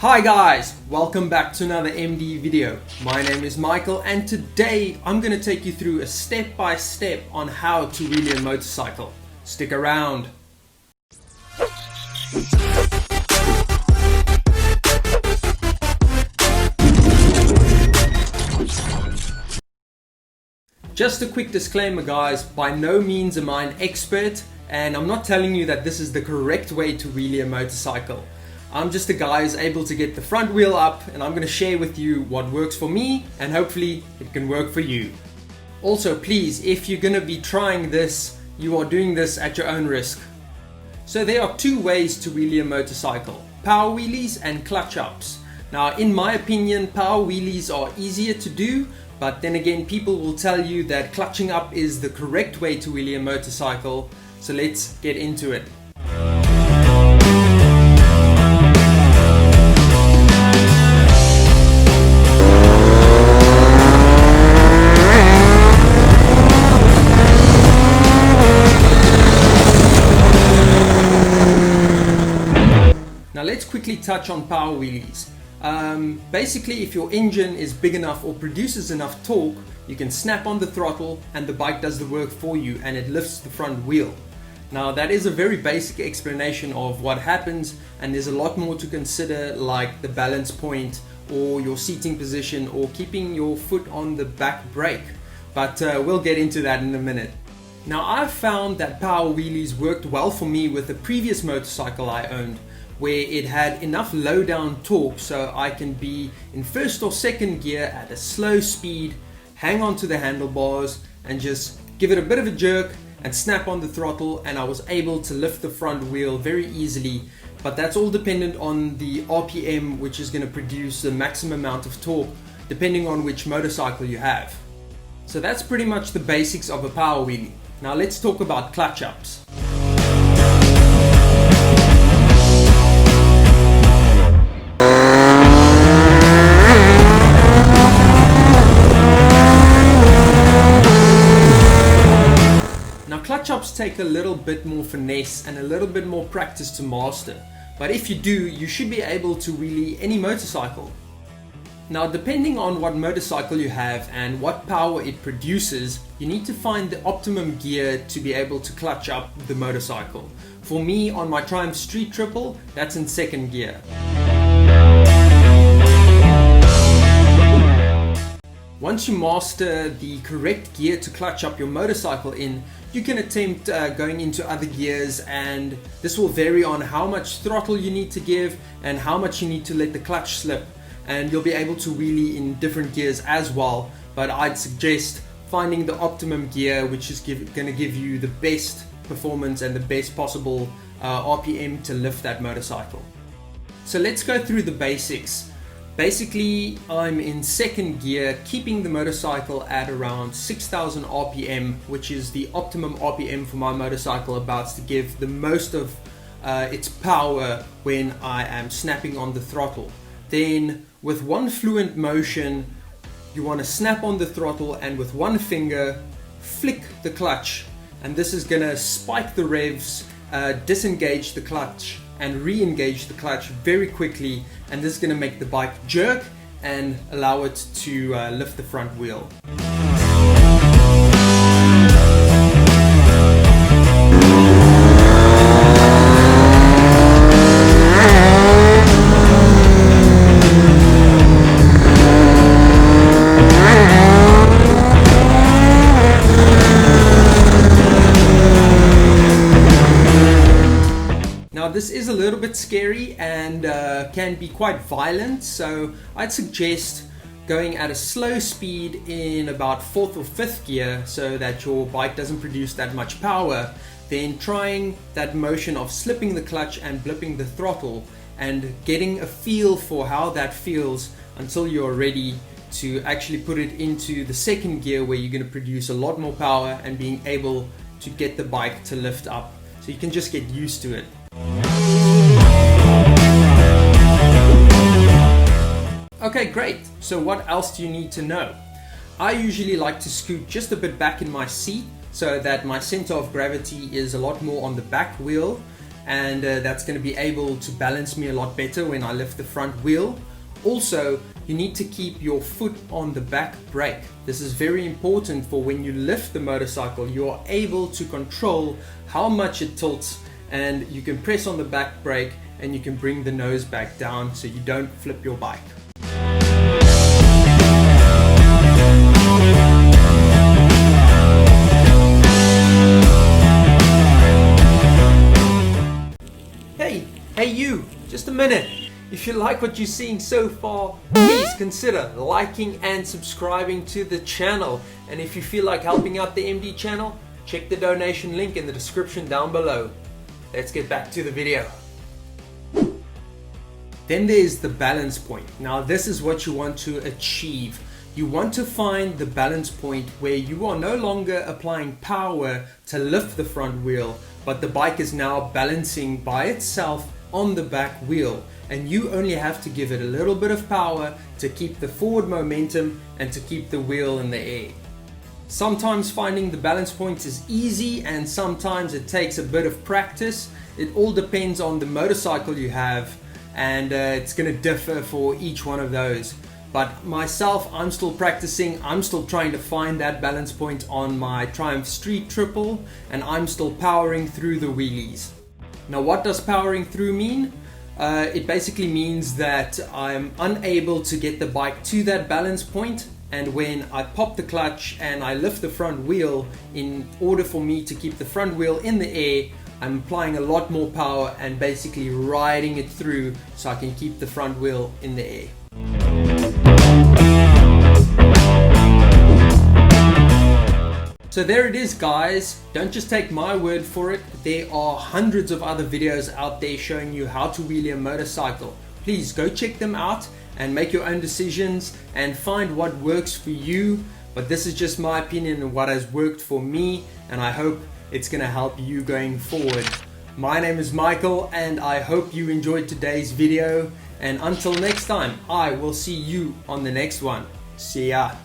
Hi guys, welcome back to another MD video. My name is Michael and today I'm going to take you through a step-by-step on how to wheelie a motorcycle. Stick around. Just a quick disclaimer guys, by no means am I an expert and I'm not telling you that this is the correct way to wheelie a motorcycle. I'm just a guy who's able to get the front wheel up and I'm going to share with you what works for me and hopefully it can work for you. Also please, if you're going to be trying this, you are doing this at your own risk. So there are two ways to wheelie a motorcycle, power wheelies and clutch ups. Now in my opinion, power wheelies are easier to do, but then again people will tell you that clutching up is the correct way to wheelie a motorcycle. So let's get into it. Now let's quickly touch on power wheelies. Basically, if your engine is big enough or produces enough torque, you can snap on the throttle and the bike does the work for you and it lifts the front wheel. Now that is a very basic explanation of what happens, and there's a lot more to consider, like the balance point or your seating position or keeping your foot on the back brake. But we'll get into that in a minute. Now I've found that power wheelies worked well for me with a previous motorcycle I owned, where it had enough low down torque so I can be in first or second gear at a slow speed, hang on to the handlebars and just give it a bit of a jerk and snap on the throttle, and I was able to lift the front wheel very easily. But that's all dependent on the RPM, which is going to produce the maximum amount of torque depending on which motorcycle you have. So that's pretty much the basics of a power wheelie. Now let's talk about clutch ups. Clutch ups take a little bit more finesse and a little bit more practice to master, but if you do, you should be able to wheelie any motorcycle. Now depending on what motorcycle you have and what power it produces, you need to find the optimum gear to be able to clutch up the motorcycle. For me, on my Triumph Street Triple, that's in second gear. Once you master the correct gear to clutch up your motorcycle in, you can attempt going into other gears, and this will vary on how much throttle you need to give and how much you need to let the clutch slip, and you'll be able to wheelie in different gears as well. But I'd suggest finding the optimum gear, which is going to give you the best performance and the best possible RPM to lift that motorcycle. So let's go through the basics. Basically, I'm in second gear, keeping the motorcycle at around 6,000 RPM, which is the optimum RPM for my motorcycle, about to give the most of its power when I am snapping on the throttle. Then with one fluent motion, you want to snap on the throttle and with one finger flick the clutch, and this is going to spike the revs, disengage the clutch and re-engage the clutch very quickly, and this is going to make the bike jerk and allow it to lift the front wheel. Now this is a little bit scary and can be quite violent, so I'd suggest going at a slow speed in about fourth or fifth gear so that your bike doesn't produce that much power, then trying that motion of slipping the clutch and blipping the throttle and getting a feel for how that feels until you're ready to actually put it into the second gear, where you're going to produce a lot more power and being able to get the bike to lift up. So you can just get used to it. Okay, great. So what else do you need to know? I usually like to scoot just a bit back in my seat so that my center of gravity is a lot more on the back wheel, and that's going to be able to balance me a lot better when I lift the front wheel. Also, you need to keep your foot on the back brake. This is very important for when you lift the motorcycle. You are able to control how much it tilts, and you can press on the back brake and you can bring the nose back down so you don't flip your bike. Hey you, just a minute. If you like what you're seeing so far, please consider liking and subscribing to the channel. And if you feel like helping out the MD channel, check the donation link in the description down below. Let's get back to the video. Then there's the balance point. Now this is what you want to achieve. You want to find the balance point where you are no longer applying power to lift the front wheel, but the bike is now balancing by itself on the back wheel, and you only have to give it a little bit of power to keep the forward momentum and to keep the wheel in the air. Sometimes finding the balance point is easy, and sometimes it takes a bit of practice. It all depends on the motorcycle you have, and it's going to differ for each one of those. But myself, I'm still practicing. I'm still trying to find that balance point on my Triumph Street Triple, and I'm still powering through the wheelies. Now, what does powering through mean? It basically means that I'm unable to get the bike to that balance point, and when I pop the clutch and I lift the front wheel, in order for me to keep the front wheel in the air, I'm applying a lot more power and basically riding it through so I can keep the front wheel in the air. So there it is, guys. Don't just take my word for it. There are hundreds of other videos out there showing you how to wheelie a motorcycle. Please go check them out and make your own decisions and find what works for you. But this is just my opinion and what has worked for me, and I hope it's going to help you going forward. My name is Michael, and I hope you enjoyed today's video. And until next time, I will see you on the next one. See ya.